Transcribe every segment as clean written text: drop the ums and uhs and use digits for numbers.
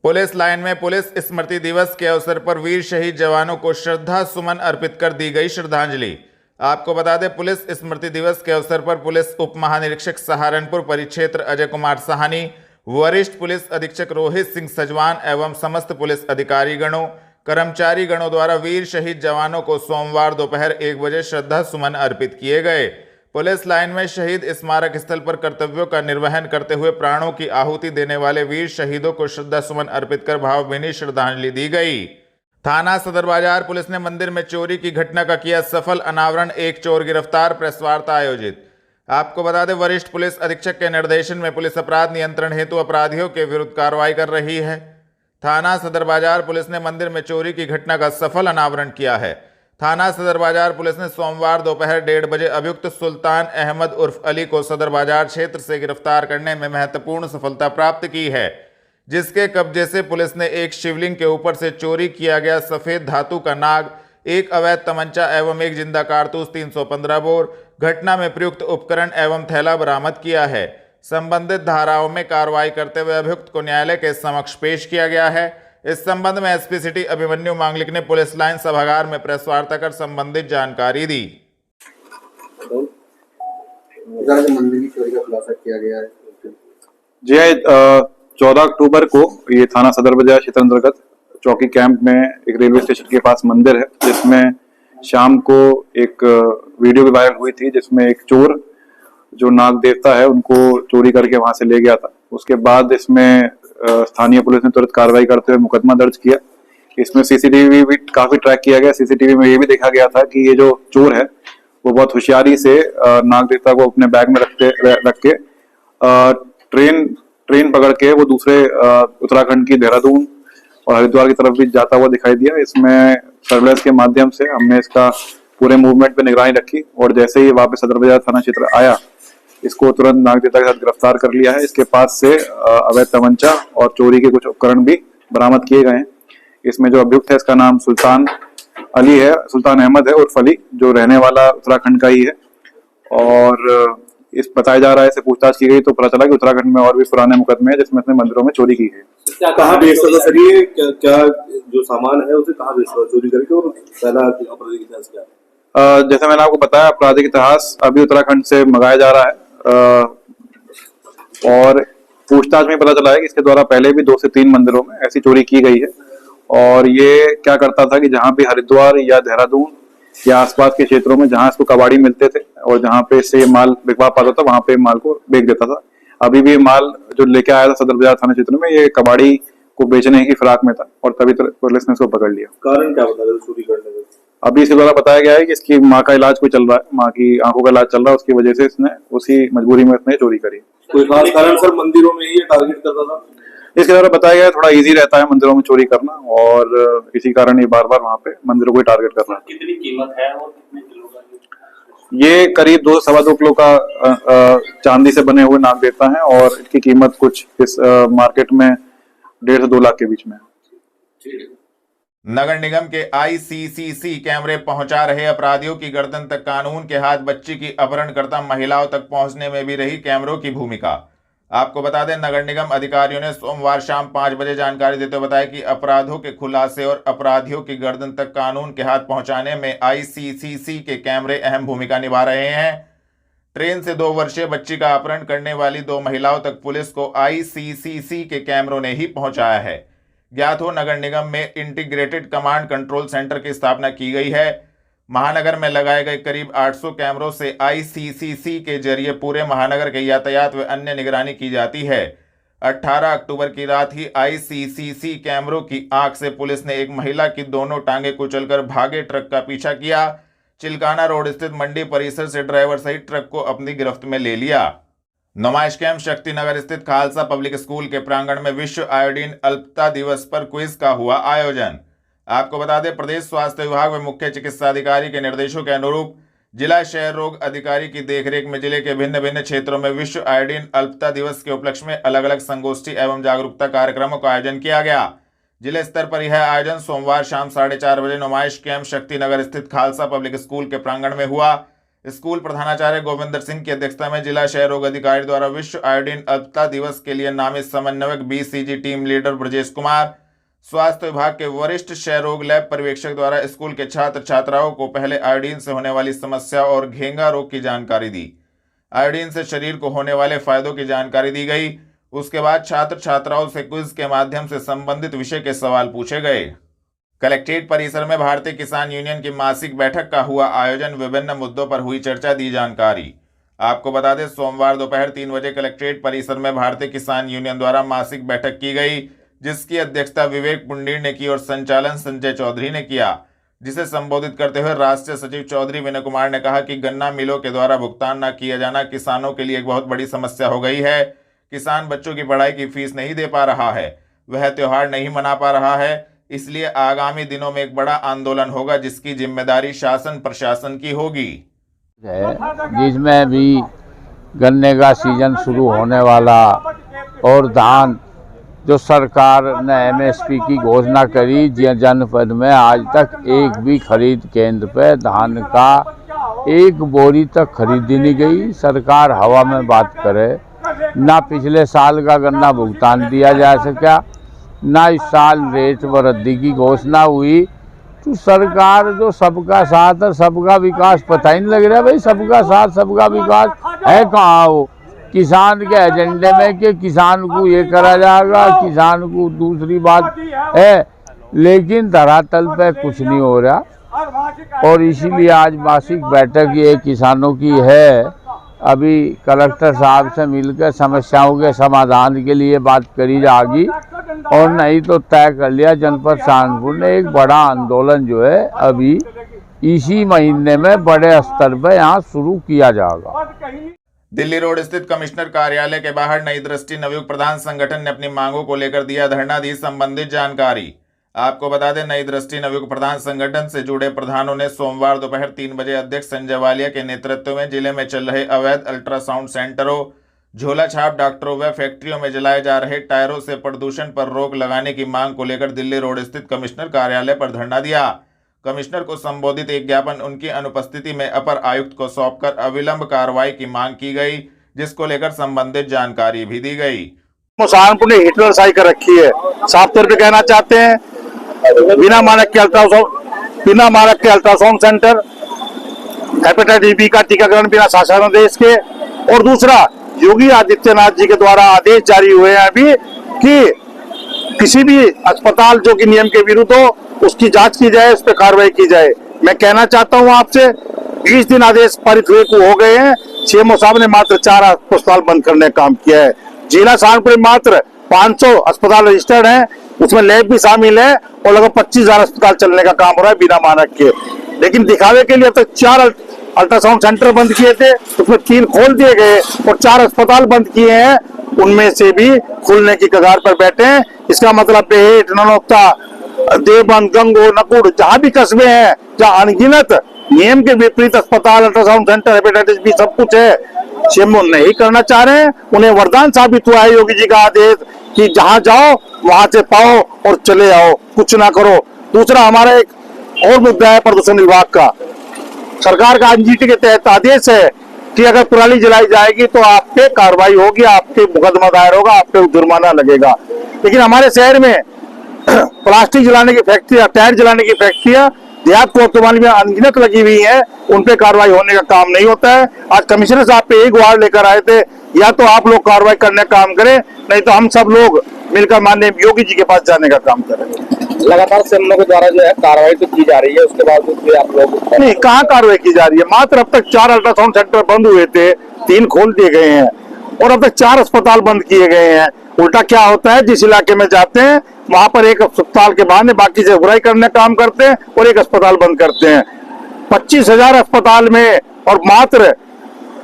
Police line में police स्मृति दिवस के अवसर पर वीर शहीद जवानों को श्रद्धा सुमन अर्पित कर दी गई श्रद्धांजलि। आपको बता दें, पुलिस स्मृति दिवस के अवसर पर पुलिस उप महानिरीक्षक सहारनपुर परिक्षेत्र अजय कुमार साहनी, वरिष्ठ पुलिस अधीक्षक रोहित सिंह सजवान एवं समस्त पुलिस अधिकारी गणों कर्मचारी गणों द्वारा वीर शहीद जवानों को सोमवार दोपहर 1 बजे श्रद्धा सुमन अर्पित किए गए। पुलिस लाइन में शहीद स्मारक स्थल पर कर्तव्यों का निर्वहन करते हुए प्राणों की आहुति देने वाले वीर शहीदों को श्रद्धा सुमन अर्पित कर भावभीनी श्रद्धांजलि दी गई। थाना सदर बाजार पुलिस ने मंदिर में चोरी की घटना का किया सफल अनावरण, एक चोर गिरफ्तार, प्रेस वार्ता आयोजित। आपको बता दें, वरिष्ठ पुलिस अधीक्षक के निर्देशन में पुलिस अपराध नियंत्रण हेतु अपराधियों के विरुद्ध कार्रवाई कर रही है। थाना सदर बाजार पुलिस ने मंदिर में चोरी की घटना का सफल अनावरण किया है। थाना सदर बाजार पुलिस ने सोमवार दोपहर 1:30 बजे अभियुक्त सुल्तान अहमद उर्फ अली को सदर बाजार क्षेत्र से गिरफ्तार करने में महत्वपूर्ण सफलता प्राप्त की है, जिसके कब्जे से पुलिस ने एक शिवलिंग के ऊपर से चोरी किया गया सफेद धातु का नाग, एक अवैध तमंचा एवं एक जिंदा कारतूस 315 बोर, घटना में प्रयुक्त उपकरण एवं थैला बरामद किया है। संबंधित धाराओं में कार्रवाई करते हुए अभियुक्त को न्यायालय के समक्ष पेश किया गया है। इस संबंध में एसपी सिटी अभिमन्यु मांगलिक ने पुलिस लाइन सभागार में प्रेस वार्ता कर संबंधित जानकारी दी। मंदिर की चोरी का खुलासा किया गया है। जी 14 अक्टूबर को ये थाना सदर बाजार क्षेत्र अंतर्गत चौकी कैंप में एक रेलवे स्टेशन के पास मंदिर है, जिसमें शाम को एक वीडियो भी वायरल हुई थी, जिसमें एक चोर जो नाग देवता है उनको चोरी करके वहां से ले गया था। उसके बाद इसमें स्थानीय पुलिस ने तुरंत कार्रवाई करते हुए मुकदमा दर्ज किया। इसमें सीसीटीवी भी काफी ट्रैक किया गया। सीसीटीवी में ये भी देखा गया था कि ये जो चोर है वो बहुत होशियारी से नाग देवता को अपने बैग में रख के ट्रेन पकड़ के वो दूसरे उत्तराखंड की देहरादून और हरिद्वार की तरफ भी जाता हुआ दिखाई दिया। इसमें सर्वेलेंस के माध्यम से हमने इसका पूरे मूवमेंट पे निगरानी रखी और जैसे ही वापस सदर बाजार थाना क्षेत्र आया, इसको तुरंत नाग देवता के साथ गिरफ्तार कर लिया है। इसके पास से अवैध तमंचा और चोरी के कुछ उपकरण भी बरामद किए गए हैं। इसमें जो अभियुक्त है इसका नाम सुल्तान अहमद है उर्फ अली, जो रहने वाला उत्तराखंड का ही है। और इस बताया जा रहा है, इसे पूछताछ की गई तो पता चला कि उत्तराखंड में और भी पुराने मुकदमे हैं जिसमें इसने मंदिरों में चोरी की है। कहाँ बेचता था सर ये? क्या जो सामान है उसे कहाँ बेचता था चोरी करके, और पहला आपराधिक इतिहास क्या है? जैसे मैंने आपको बताया, आपराधिक इतिहास अभी उत्तराखंड से मंगाया जा रहा है और पूछताछ में पता चला है कि इसके द्वारा पहले भी 2 से 3 मंदिरों में ऐसी चोरी की गई है। और ये क्या करता था कि जहां भी हरिद्वार या देहरादून या आसपास के क्षेत्रों में जहां इसको कबाड़ी मिलते थे और जहां पे से माल बिकवा पाता था, वहां पे माल को बेच देता था। अभी भी माल जो लेके आया था सदर बाजार थाना क्षेत्र में, ये कबाड़ी को बेचने की फिराक में था और तभी पुलिस ने इसको पकड़ लिया। कारण क्या बता रहे चोरी करने का? अभी इसके द्वारा बताया गया है कि इसकी माँ का इलाज कोई चल रहा है, माँ की आंखों का इलाज चल रहा है, उसकी वजह से इसने उसी मजबूरी में इसने चोरी करी। कोई खास कारण सर मंदिरों में ये टारगेट करता था? इसके द्वारा बताया गया थोड़ा इजी रहता है मंदिरों में चोरी करना और इसी कारण ये बार बार वहाँ पे मंदिरों को टारगेट कर रहा है। कितनी कीमत है और कितने किलो का? ये करीब 2-2.25 किलो का चांदी से बने हुए नाग देवता है और इसकी कीमत कुछ इस मार्केट में 1.5 से 2 लाख के बीच में है। नगर निगम के आईसीसीसी कैमरे पहुंचा रहे अपराधियों की गर्दन तक कानून के हाथ, बच्ची की अपहरणकर्ता महिलाओं तक पहुंचने में भी रही कैमरों की भूमिका। आपको बता दें, नगर निगम अधिकारियों ने सोमवार शाम 5 बजे जानकारी देते हुए बताया कि अपराधों के खुलासे और अपराधियों की गर्दन तक कानून के हाथ पहुंचाने में आईसीसीसी के कैमरे अहम भूमिका निभा रहे हैं। ट्रेन से 2 वर्षीय बच्ची का अपहरण करने वाली 2 महिलाओं तक पुलिस को आईसीसीसी के कैमरों ने ही पहुंचाया है। ज्ञात हो, नगर निगम में इंटीग्रेटेड कमांड कंट्रोल सेंटर की स्थापना की गई है। महानगर में लगाए गए करीब 800 कैमरों से आईसीसीसी के जरिए पूरे महानगर के यातायात व अन्य निगरानी की जाती है। 18 अक्टूबर की रात ही आईसीसीसी कैमरों की आंख से पुलिस ने एक महिला की दोनों टांगे कुचलकर भागे ट्रक का पीछा किया। चिलकाना रोड स्थित मंडी परिसर से ड्राइवर सहित ट्रक को अपनी गिरफ्त में ले लिया। नुमाइश कैंप शक्तिनगर स्थित खालसा पब्लिक स्कूल के प्रांगण में विश्व आयोडीन अल्पता दिवस पर क्विज का हुआ आयोजन। आपको बता दें, प्रदेश स्वास्थ्य विभाग व मुख्य चिकित्सा अधिकारी के निर्देशों के अनुरूप जिला क्षय रोग अधिकारी की देखरेख में जिले के भिन्न भिन्न क्षेत्रों में विश्व आयोडीन अल्पता दिवस के उपलक्ष्य में अलग अलग संगोष्ठी एवं जागरूकता कार्यक्रमों का आयोजन किया गया। जिले स्तर पर यह आयोजन सोमवार शाम 4:30 बजे नुमाइश कैंप शक्तिनगर स्थित खालसा पब्लिक स्कूल के प्रांगण में हुआ। स्कूल प्रधानाचार्य गोविंदर सिंह की अध्यक्षता में जिला क्षय रोग अधिकारी द्वारा विश्व आयोडीन अल्पता दिवस के लिए नामित समन्वयक BCG team leader Brajesh Kumar, स्वास्थ्य विभाग के वरिष्ठ क्षय रोग लैब पर्यवेक्षक द्वारा स्कूल के छात्र छात्राओं को पहले आयोडीन से होने वाली समस्या और घेंगा रोग की जानकारी दी। आयोडीन से शरीर को होने वाले फायदों की जानकारी दी गई। उसके बाद छात्र छात्राओं से क्विज के माध्यम से संबंधित विषय के सवाल पूछे गए। कलेक्ट्रेट परिसर में भारतीय किसान यूनियन की मासिक बैठक का हुआ आयोजन। विभिन्न मुद्दों पर हुई चर्चा, दी जानकारी। आपको बता दें, सोमवार दोपहर 3 बजे कलेक्ट्रेट परिसर में भारतीय किसान यूनियन द्वारा मासिक बैठक की गई, जिसकी अध्यक्षता विवेक पुंडीर ने की और संचालन संजय चौधरी ने किया। जिसे संबोधित करते हुए राष्ट्रीय सचिव चौधरी विनय कुमार ने कहा कि गन्ना मिलों के द्वारा भुगतान न किया जाना किसानों के लिए एक बहुत बड़ी समस्या हो गई है। किसान बच्चों की पढ़ाई की फीस नहीं दे पा रहा है, वह त्योहार नहीं मना पा रहा है। इसलिए आगामी दिनों में एक बड़ा आंदोलन होगा, जिसकी जिम्मेदारी शासन प्रशासन की होगी। जिसमें भी गन्ने का सीजन शुरू होने वाला और धान जो सरकार ने MSP की घोषणा करी, जनपद में आज तक एक भी खरीद केंद्र पे धान का एक बोरी तक खरीदी नहीं गई। सरकार हवा में बात करे, ना पिछले साल का गन्ना भुगतान दिया जा सका, ना इस साल रेट वृद्धि की घोषणा हुई। तो सरकार जो सबका साथ और सबका विकास पता ही नहीं लग रहा भाई, सबका साथ सबका विकास है कहाँ हो किसान के एजेंडे में कि किसान को ये करा जाएगा, किसान को दूसरी बात है, लेकिन धरातल पे कुछ नहीं हो रहा। और इसीलिए आज मासिक बैठक ये किसानों की है। अभी कलेक्टर साहब से मिलकर समस्याओं के समाधान के लिए बात करी जाएगी, और नहीं तो तय कर लिया जनपद सहारनपुर ने एक बड़ा आंदोलन जो है अभी इसी महीने में बड़े स्तर पर यहाँ शुरू किया जाएगा। दिल्ली रोड स्थित कमिश्नर कार्यालय के बाहर नई दृष्टि नवयुक्त प्रधान संगठन ने अपनी मांगों को लेकर दिया धरना, दी संबंधित जानकारी। आपको बता दें, नई दृष्टि नवयुक्त प्रधान संगठन से जुड़े प्रधानों ने सोमवार दोपहर 3 बजे अध्यक्ष संजय वालिया के नेतृत्व में जिले में चल रहे अवैध अल्ट्रासाउंड सेंटरों, झोला छाप डॉक्टरों व फैक्ट्रियों में जलाए जा रहे टायरों से प्रदूषण पर रोक लगाने की मांग को लेकर दिल्ली रोड स्थित कमिश्नर कार्यालय पर धरना दिया। कमिश्नर को संबोधित एक ज्ञापन उनकी अनुपस्थिति में अपर आयुक्त को सौंपकर अविलंब कार्रवाई की मांग की गई, जिसको लेकर संबंधित जानकारी भी दी गई। सहारनपुर ने हिटलरशाही कर रखी है। साफ तौर पे कहना चाहते हैं, बिना मानक के अल्ट्रासाउंड सेंटर, हेपेटाइटिस बी का टीकाकरण बिना शासनादेश के, और दूसरा योगी आदित्यनाथ जी के द्वारा आदेश जारी हुए हैं अभी कि किसी भी अस्पताल जो कि नियम के विरुद्ध हो उसकी जांच की जाए, उस पर कार्रवाई की जाए। मैं कहना चाहता हूं आपसे, 20 दिन आदेश पारित हुए को हो गए हैं, CMO साहब ने मात्र 4 अस्पताल बंद करने का काम किया है। जिला सहारनपुर में मात्र 500 अस्पताल रजिस्टर्ड हैं, उसमें लैब भी शामिल है, और लगभग 25,000 अस्पताल चलने का काम हो रहा है बिना मानक के। लेकिन दिखावे के लिए अब तक 4 अल्ट्रासाउंड सेंटर बंद किए थे, उसमें 3 खोल दिए गए और 4 अस्पताल बंद किए हैं, उनमें से भी खुलने की कगार पर बैठे हैं। इसका मतलब बेहेट, ननौता, देवबंद, गंगो, नकुड़, जहां भी कस्बे हैं जहां अनगिनत नियम के विपरीत अस्पताल, अल्ट्रासाउंड सेंटर, हेपेटाइटिस बी सब कुछ है, CMO नहीं करना चाह रहे हैं। उन्हें वरदान साबित हुआ है योगी जी का आदेश कि जहां जाओ वहां से पाओ और चले आओ, कुछ ना करो। दूसरा, हमारा एक और मुद्दा है प्रदूषण विभाग का। सरकार का NGT के तहत आदेश है कि अगर पराली जलाई जाएगी तो आप पे कार्रवाई होगी, आप पे मुकदमा दायर होगा, आप पे जुर्माना लगेगा। लेकिन हमारे शहर में प्लास्टिक जलाने की फैक्ट्रियां, टायर जलाने की फैक्ट्रियां देहात कोतवाली में अनगिनत लगी हुई है, उन पे कार्रवाई होने का काम नहीं होता है। आज कमिश्नर साहब पे एक गुहार लेकर आए थे, या तो आप लोग कार्रवाई करने का काम करें, नहीं तो हम सब लोग मिलकर माननीय योगी जी के पास जाने का काम करें। लगातार CMO के द्वारा जो है कार्रवाई तो की जा रही है, उसके बावजूद भी आप लोग नहीं, कहाँ कार्रवाई की जा रही है? मात्र अब तक 4 अल्ट्रासाउंड सेंटर बंद हुए थे, 3 खोल दिए गए हैं, और अब तक 4 अस्पताल बंद किए गए हैं। उल्टा क्या होता है, जिस इलाके में जाते हैं वहां पर एक अस्पताल के बहाने बाकी से बुराई करने का काम करते हैं और एक अस्पताल बंद करते हैं। 25,000 अस्पताल में और मात्र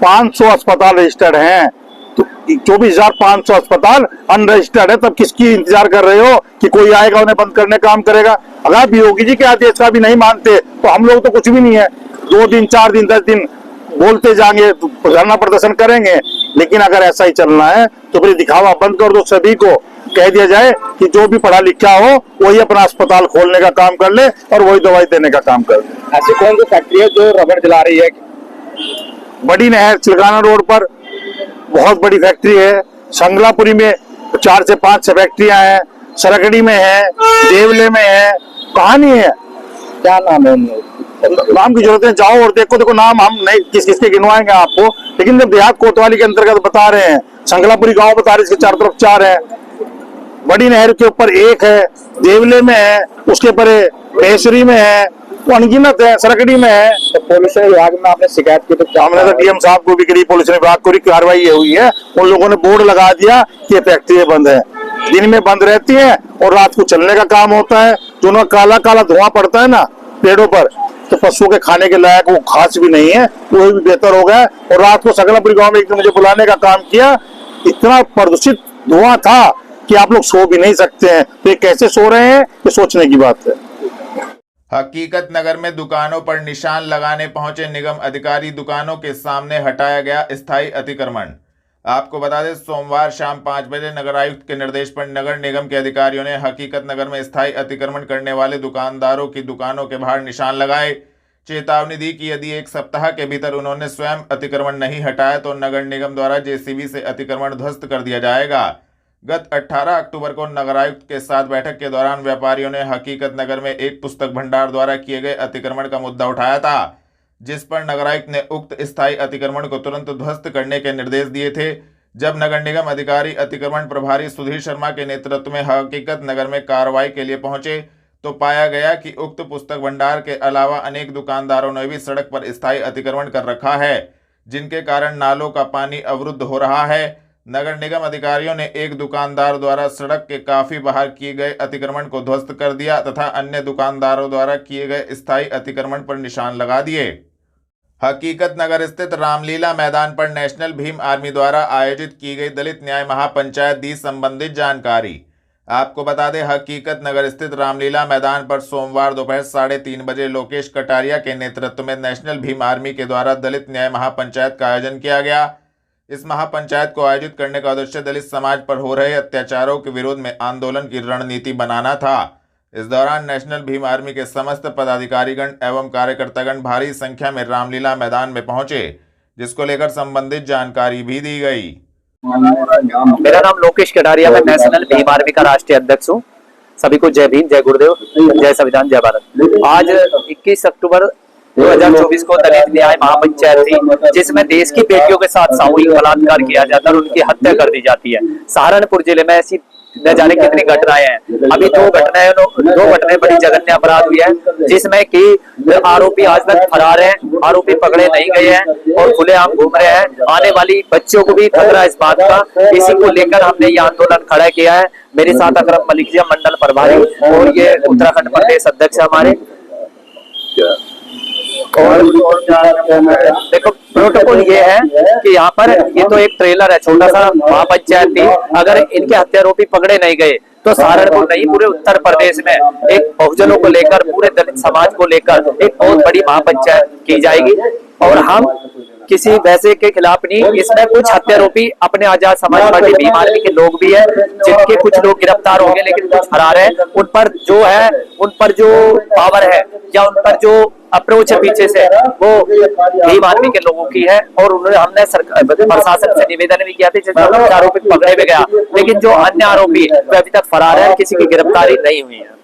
500 अस्पताल रजिस्टर्ड हैं, तो 24,500 अस्पताल अनरजिस्टर्ड है। तब किसकी इंतजार कर रहे हो कि कोई आएगा उन्हें बंद करने का काम करेगा? अगर आप योगी जी के आदेश का भी नहीं मानते तो हम लोग तो कुछ भी नहीं है, 2 दिन 4 दिन 10 दिन बोलते जाएंगे, धरना प्रदर्शन करेंगे। लेकिन अगर ऐसा ही चलना है तो फिर दिखावा बंद कर दो, सभी को कह दिया जाए कि जो भी पढ़ा लिखा हो वही अपना अस्पताल खोलने का काम कर ले और वही दवाई देने का काम कर ले। ऐसी कौन सी फैक्ट्री है जो रबड़ जला रही है? बड़ी नहर चिलकाना रोड पर बहुत बड़ी फैक्ट्री है। संगलापुरी में 4 से 5 फैक्ट्रियां हैं, सरकड़ी में है, देवले में है, कहाँ नहीं है? क्या नाम है? नाम की जरूरत है, जाओ और देखो नाम हम नहीं किसके गिनवाएंगे आपको, लेकिन जब देहात कोतवाली के अंतर्गत बता रहे हैं, संगलापुरी गांव बता रहे हैं, इसके चारों तरफ 4 है, बड़ी नहर के ऊपर 1 है, देवले में है, उसके परे महेश्वरी में है, वो अनगिनत है, सरकड़ी में है। तो पुलिस विभाग में आपने शिकायत की? तो हमने तो डीएम साहब को भी करी, पुलिस विभाग को भी कार्रवाई ये हुई है, उन लोगों ने बोर्ड लगा दिया कि ये फैक्ट्री बंद है, दिन में बंद रहती है और रात को चलने का काम होता है। जो उनका काला काला धुआं पड़ता है ना पेड़ों पर, तो पशुओं के खाने के लायक वो घास भी नहीं है, वो भी बेहतर हो गया। और रात को संगलापुरी गांव में एक दिन मुझे बुलाने का काम किया, इतना प्रदूषित धुआं था कि आप लोग सो भी नहीं सकते हैं। तो ये कैसे सो रहे हैं, ये सोचने की बात है। हकीकत नगर में दुकानों पर निशान लगाने पहुंचे निगम अधिकारी, दुकानों के सामने हटाया गया स्थायी अतिक्रमण। आपको बता दें, सोमवार शाम 5 बजे नगर आयुक्त के निर्देश पर नगर निगम के अधिकारियों ने हकीकत नगर में स्थायी अतिक्रमण करने वाले दुकानदारों की दुकानों के बाहर निशान लगाए, चेतावनी दी कि यदि 1 सप्ताह के भीतर उन्होंने स्वयं अतिक्रमण नहीं हटाया तो नगर निगम द्वारा जेसीबी से अतिक्रमण ध्वस्त कर दिया जाएगा। गत 18 अक्टूबर को नगर आयुक्त के साथ बैठक के दौरान व्यापारियों ने हकीकत नगर में एक पुस्तक भंडार द्वारा किए गए अतिक्रमण का मुद्दा उठाया था, जिस पर नगर आयुक्त ने उक्त स्थायी अतिक्रमण को तुरंत ध्वस्त करने के निर्देश दिए थे। जब नगर निगम अधिकारी अतिक्रमण प्रभारी सुधीर शर्मा के नेतृत्व में हकीकत नगर में कार्रवाई के लिए पहुंचे तो पाया गया कि उक्त पुस्तक भंडार के अलावा अनेक दुकानदारों ने भी सड़क पर स्थायी अतिक्रमण कर रखा है, जिनके कारण नालों का पानी अवरुद्ध हो रहा है। नगर निगम अधिकारियों ने एक दुकानदार द्वारा सड़क के काफी बाहर किए गए अतिक्रमण को ध्वस्त कर दिया तथा अन्य दुकानदारों द्वारा किए गए स्थायी अतिक्रमण पर निशान लगा दिए। हकीकत नगर स्थित रामलीला मैदान पर नेशनल भीम आर्मी द्वारा आयोजित की गई दलित न्याय महापंचायत दी संबंधित जानकारी। आपको बता दें, हकीकत नगर स्थित रामलीला मैदान पर सोमवार दोपहर 3:30 बजे लोकेश कटारिया के नेतृत्व में नेशनल भीम आर्मी के द्वारा दलित न्याय महापंचायत का आयोजन किया गया। इस महापंचायत को आयोजित करने का उद्देश्य दलित समाज पर हो रहे अत्याचारों के विरोध में आंदोलन की रणनीति बनाना था। इस दौरान नेशनल भीम आर्मी के समस्त पदाधिकारीगण एवं कार्यकर्तागण भारी संख्या में रामलीला मैदान में पहुंचे, जिसको लेकर संबंधित जानकारी भी दी गई। मेरा नाम लोकेश कटारिया, मैं नेशनल भीम आर्मी का राष्ट्रीय अध्यक्ष हूँ। सभी को जय भीम, जय गुरुदेव, जय संविधान, जय भारत। आज 21 अक्टूबर 2024 को दलित न्याय महापंचायत थी, जिसमें देश की बेटियों के साथ सामूहिक बलात्कार किया जाता है और उनकी हत्या कर दी जाती है। सहारनपुर जिले में ऐसी न जाने कितनी घटनाएं हैं। अभी 2 घटनाएं बड़ी जघन्य अपराध हुई है, जिसमें कि आरोपी आज तक फरार हैं, आरोपी पकड़े नहीं गए हैं और खुलेआम घूम रहे हैं। आने वाली बच्चों को भी खतरा इस बात का, इसी को लेकर हमने ये आंदोलन खड़ा किया है। मेरे साथ अकरम मलिक जी मंडल प्रभारी और ये उत्तराखंड प्रदेश अध्यक्ष हमारे। और देखो, प्रोटोकॉल ये है कि यहाँ पर ये तो एक ट्रेलर है, छोटा सा महापंचायत थी। अगर इनके हत्यारोपी पकड़े नहीं गए तो सहारनपुर नहीं, पूरे उत्तर प्रदेश में एक बहुजनों को लेकर, पूरे दलित समाज को लेकर एक बहुत बड़ी महापंचायत की जाएगी। और हम किसी वैसे के खिलाफ नहीं, इसमें कुछ हत्यारोपी अपने आजाद समाज पार्टी भीम आर्मी के लोग भी हैं, जिनके कुछ लोग गिरफ्तार होंगे लेकिन कुछ फरार हैं। उन पर जो पावर है या उन पर जो अप्रोच है पीछे से, वो भीम आर्मी के लोगों की है। और हमने प्रशासन से निवेदन भी किया था, जिसमें कुछ आरोपी पकड़े भी गया, लेकिन जो अन्य आरोपी अभी तक फरार है, किसी की गिरफ्तारी नहीं हुई है।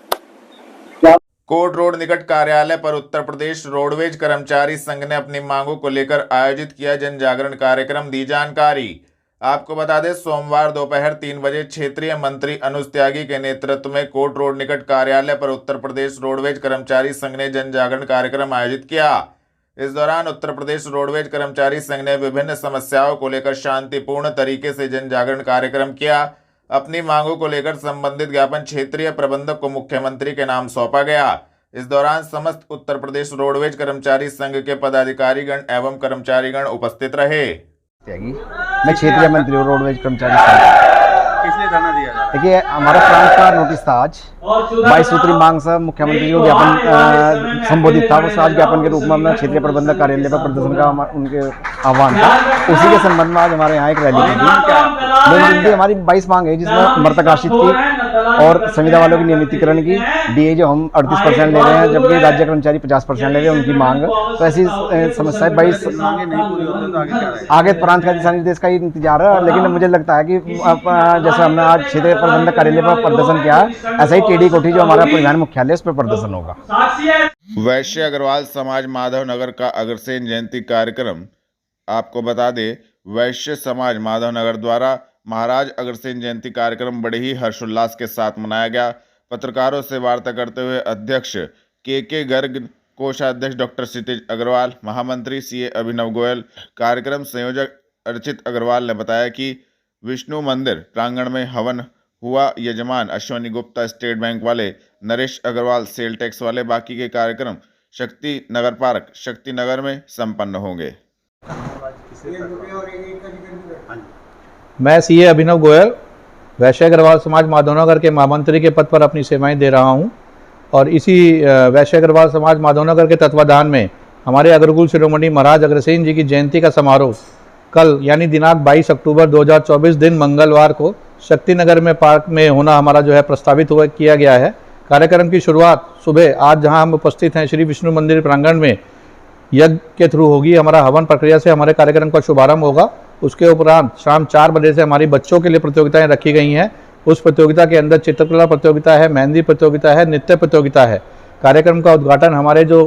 कोर्ट रोड निकट कार्यालय पर उत्तर प्रदेश रोडवेज कर्मचारी संघ ने अपनी मांगों को लेकर आयोजित किया जन जागरण कार्यक्रम, दी जानकारी। आपको बता दें, सोमवार दोपहर 3 बजे क्षेत्रीय मंत्री अनुज त्यागी के नेतृत्व में कोर्ट रोड निकट कार्यालय पर उत्तर प्रदेश रोडवेज कर्मचारी संघ ने जन जागरण कार्यक्रम आयोजित किया। इस दौरान उत्तर प्रदेश रोडवेज कर्मचारी संघ ने विभिन्न समस्याओं को लेकर शांतिपूर्ण तरीके से जन जागरण कार्यक्रम किया। अपनी मांगों को लेकर संबंधित ज्ञापन क्षेत्रीय प्रबंधक को मुख्यमंत्री के नाम सौंपा गया। इस दौरान समस्त उत्तर प्रदेश रोडवेज कर्मचारी संघ के पदाधिकारीगण एवं कर्मचारीगण उपस्थित रहे। मैं क्षेत्रीय मंत्री हूँ रोडवेज कर्मचारी संघ। किसने धरना दिया? देखिए, हमारा प्रांत का नोटिस था आज 22 सूत्री मांग से मुख्यमंत्री को ज्ञापन संबोधित था। उस आज ज्ञापन के रूप में हमने क्षेत्रीय प्रबंधक कार्यालय पर प्रदर्शन का उनके आह्वान था। उसी के संबंध में आज हमारे यहाँ एक रैली की थी। हमारी 22 मांग है, जिसमें मृतक आश्रित की और संविदा वालों की नियमितीकरण की डीए जो हम 38% ले रहे हैं, जबकि राज्य कर्मचारी 50% ले रहे हैं उनकी मांग। तो ऐसी समस्या 22 आगे प्रांत का दिशा निर्देश का ही इंतजार है। लेकिन मुझे लगता है कि जैसे हमने आज क्षेत्रीय प्रबंधक कार्यालय पर प्रदर्शन किया, ऐसा ही टीडी कोठी जो हमारा परिवहन मुख्यालय, इस पर प्रदर्शन होगा। वैश्य अग्रवाल समाज माधव नगर का अग्रसेन जयंती कार्यक्रम। आपको बता दें, वैश्य समाज माधव नगर द्वारा महाराज अग्रसेन जयंती कार्यक्रम बड़े ही हर्षोल्लास के साथ मनाया गया। पत्रकारों से वार्ता करते हुए अध्यक्ष के गर्ग, कोषाध्यक्ष डॉक्टर क्षितिज अग्रवाल, महामंत्री सीए अभिनव गोयल, कार्यक्रम संयोजक अर्चित अग्रवाल ने बताया कि विष्णु मंदिर प्रांगण में हवन हुआ। यजमान अश्वनी गुप्ता स्टेट बैंक वाले, नरेश अग्रवाल सेल टैक्स वाले। बाकी के कार्यक्रम शक्ति नगर पार्क शक्ति नगर में संपन्न होंगे। मैं सीए अभिनव गोयल वैश्य अग्रवाल समाज माधवनगर के महामंत्री के पद पर अपनी सेवाएं दे रहा हूं और इसी वैश्य अग्रवाल समाज माधवनगर के तत्वाधान में हमारे अग्रकुल शिरोमणि महाराज अग्रसेन जी की जयंती का समारोह कल यानी दिनांक 22 अक्टूबर 2024 दिन मंगलवार को शक्ति नगर में पार्क में होना हमारा जो है प्रस्तावित किया गया है। कार्यक्रम की शुरुआत सुबह आज जहां हम उपस्थित हैं श्री विष्णु मंदिर प्रांगण में यज्ञ के थ्रू होगी। हमारा हवन प्रक्रिया से हमारे कार्यक्रम का शुभारंभ होगा। उसके उपरांत शाम 4 बजे से हमारी बच्चों के लिए प्रतियोगिताएं रखी गई हैं। उस प्रतियोगिता के अंदर चित्रकला प्रतियोगिता है, मेहंदी प्रतियोगिता है, नृत्य प्रतियोगिता है। कार्यक्रम का उद्घाटन हमारे जो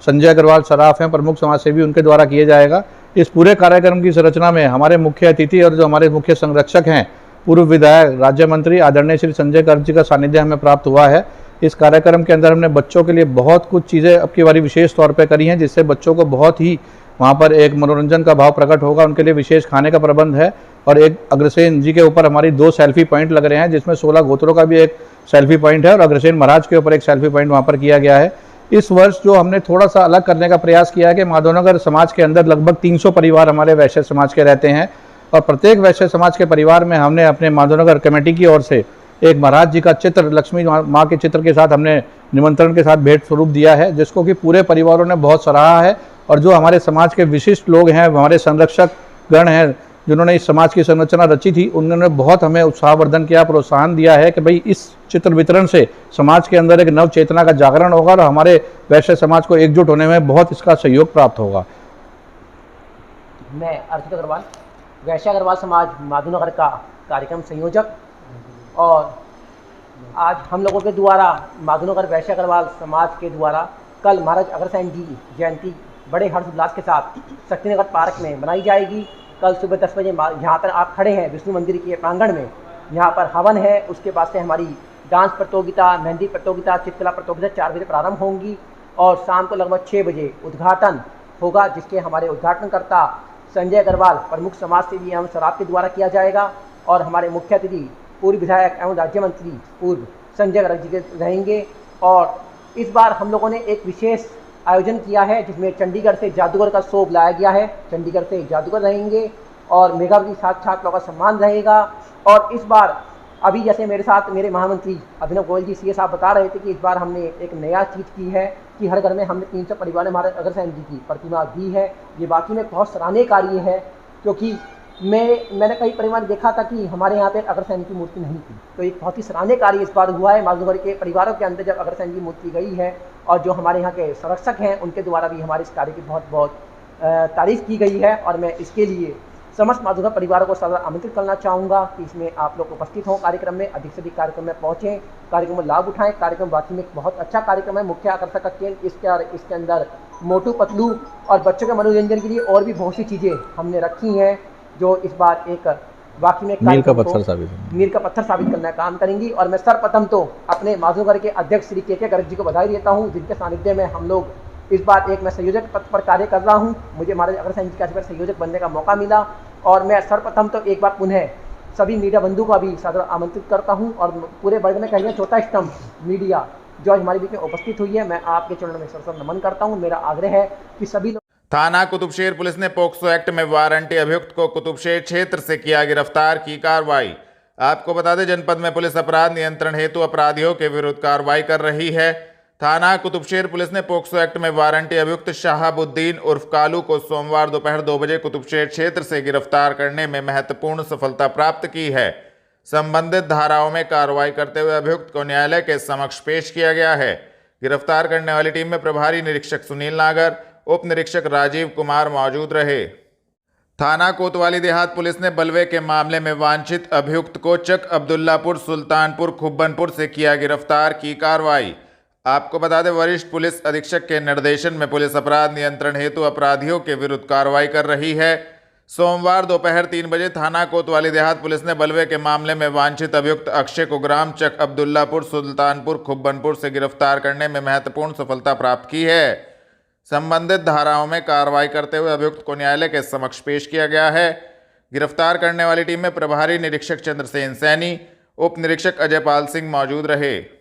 संजय अग्रवाल सराफ हैं, प्रमुख समाजसेवी, उनके द्वारा किया जाएगा। इस पूरे कार्यक्रम की संरचना में हमारे मुख्य अतिथि और जो हमारे मुख्य संरक्षक हैं, पूर्व विधायक राज्य मंत्री आदरणीय श्री संजय गर्ग जी का सानिध्य हमें प्राप्त हुआ है। इस कार्यक्रम के अंदर हमने बच्चों के लिए बहुत कुछ चीज़ें अब की बारी विशेष तौर पे करी हैं, जिससे बच्चों को बहुत ही वहाँ पर एक मनोरंजन का भाव प्रकट होगा। उनके लिए विशेष खाने का प्रबंध है और एक अग्रसेन जी के ऊपर हमारी 2 सेल्फी पॉइंट लग रहे हैं, जिसमें 16 गोत्रों का भी एक सेल्फी पॉइंट है और अग्रसेन महाराज के ऊपर एक सेल्फी पॉइंट वहाँ पर किया गया है। इस वर्ष जो हमने थोड़ा सा अलग करने का प्रयास किया है कि माधवनगर समाज के अंदर लगभग 300 परिवार हमारे वैश्य समाज के रहते हैं और प्रत्येक वैश्य समाज के परिवार में हमने अपने माधवनगर कमेटी की ओर से एक महाराज जी का चित्र, लक्ष्मी माँ के चित्र के साथ हमने निमंत्रण के साथ भेंट स्वरूप दिया है, जिसको कि पूरे परिवारों ने बहुत सराहा है। और जो हमारे समाज के विशिष्ट लोग हैं, हमारे संरक्षक गण हैं, जिन्होंने इस समाज की संरचना रची थी, उन्होंने बहुत हमें उत्साहवर्धन किया, प्रोत्साहन दिया है कि भाई इस चित्र वितरण से समाज के अंदर एक नव चेतना का जागरण होगा और हमारे वैश्य समाज को एकजुट होने में बहुत इसका सहयोग प्राप्त होगा। मैं अर्चित अग्रवाल, वैश्य अग्रवाल समाज माधवनगर का कार्यक्रम संयोजक, और आज हम लोगों के द्वारा माधवनगर वैश्य अग्रवाल समाज के द्वारा कल महाराज अग्रसेन जी जयंती बड़े हर्षोल्लास के साथ शक्तिनगर पार्क में मनाई जाएगी। कल सुबह 10 बजे यहाँ पर आप खड़े हैं विष्णु मंदिर के प्रांगण में, यहाँ पर हवन है। उसके बाद से हमारी डांस प्रतियोगिता, मेहंदी प्रतियोगिता, चित्रकला प्रतियोगिता 4 बजे प्रारंभ होंगी और शाम को लगभग 6 बजे उद्घाटन होगा, जिसके हमारे उद्घाटनकर्ता संजय अग्रवाल प्रमुख समाज सेवी एवं सराफ के द्वारा किया जाएगा और हमारे मुख्य अतिथि पूर्व विधायक एवं राज्य मंत्री पूर्व संजय गर्ग जी के रहेंगे। और इस बार हम लोगों ने एक विशेष आयोजन किया है, जिसमें चंडीगढ़ से जादूगर का शो बुलाया गया है। चंडीगढ़ से जादूगर रहेंगे और मेघावती साक्षात का सम्मान रहेगा। और इस बार अभी जैसे मेरे साथ मेरे महामंत्री अभिनव गोयल जी सीए साहब बता रहे थे कि इस बार हमने एक नया चीज़ की है कि हर घर में हमने 300 परिवार में हमारे अग्रसेन जी की प्रतिमा दी है। ये वाकई में बहुत सराहनीय कार्य है, क्योंकि मैंने कई परिवार देखा था कि हमारे यहाँ पे अग्रसेन की मूर्ति नहीं थी, तो एक बहुत ही सराहनीय कार्य इस बार हुआ है। माधवनगर के परिवारों के अंदर जब अग्रसेन की मूर्ति गई है और जो हमारे यहाँ के संरक्षक हैं उनके द्वारा भी हमारे इस कार्य की बहुत बहुत तारीफ की गई है। और मैं इसके लिए समस्त माधवनगर परिवारों को सदा आमंत्रित करना चाहूँगा कि इसमें आप लोग उपस्थित हों, कार्यक्रम में अधिक से अधिक कार्यक्रम में पहुँचें, कार्यक्रम में लाभ उठाएं। कार्यक्रम वाकई में बहुत अच्छा कार्यक्रम है। मुख्य आकर्षक का केंद्र इसके अंदर मोटू पतलू और बच्चों के मनोरंजन के लिए और भी बहुत सी चीज़ें हमने रखी हैं, जो इस बार एक वाकई में मील का पत्थर साबित करने का काम करेंगी। और मैं सर्वप्रथम तो अपने माधवनगर के अध्यक्ष श्री के गर्ग जी को बधाई देता हूं, जिनके सानिध्य में हम लोग इस बार मैं संयोजक पद पर कार्य कर रहा हूं। मुझे महाराज अग्रसेन जी के आशीर्वाद संयोजक बनने का मौका मिला और मैं सर्वप्रथम तो एक बार पुनः सभी मीडिया बंधु को भी सादर आमंत्रित करता हूं और पूरे वर्ग में कहिए चौथा स्तंभ मीडिया जो आज हमारे बीच में उपस्थित हुई है, मैं आपके चरणों में सरसर नमन करता हूँ। मेरा आग्रह है कि सभी लोग। थाना कुतुबशेर पुलिस ने पोक्सो एक्ट में वारंटी अभियुक्त को कुतुबशेर क्षेत्र से किया गिरफ्तार की कार्रवाई। आपको बता दें, जनपद में पुलिस अपराध नियंत्रण हेतु अपराधियों के विरुद्ध कार्रवाई कर रही है। थाना कुतुबशेर पुलिस ने पोक्सो एक्ट में वारंटी अभियुक्त शाहबुद्दीन उर्फ कालू को सोमवार दोपहर 2 बजे कुतुबशेर क्षेत्र से गिरफ्तार करने में महत्वपूर्ण सफलता प्राप्त की है। संबंधित धाराओं में कार्रवाई करते हुए अभियुक्त को न्यायालय के समक्ष पेश किया गया है। गिरफ्तार करने वाली टीम में प्रभारी निरीक्षक सुनील नागर, उप निरीक्षक राजीव कुमार मौजूद रहे। थाना कोतवाली देहात पुलिस ने बलवे के मामले में वांछित अभियुक्त को चक अब्दुल्लापुर, सुल्तानपुर, खुब्बनपुर से किया गिरफ्तार की कार्रवाई। आपको बता दें, वरिष्ठ पुलिस अधीक्षक के निर्देशन में पुलिस अपराध नियंत्रण हेतु अपराधियों के विरुद्ध कार्रवाई कर रही है। सोमवार दोपहर 3 बजे थाना कोतवाली देहात पुलिस ने बलवे के मामले में वांछित अभियुक्त अक्षय को ग्राम चक अब्दुल्लापुर, सुल्तानपुर, खुब्बनपुर से गिरफ्तार करने में महत्वपूर्ण सफलता प्राप्त की है। संबंधित धाराओं में कार्रवाई करते हुए अभियुक्त को न्यायालय के समक्ष पेश किया गया है। गिरफ्तार करने वाली टीम में प्रभारी निरीक्षक चंद्रसेन सैनी, उप निरीक्षक अजयपाल सिंह मौजूद रहे।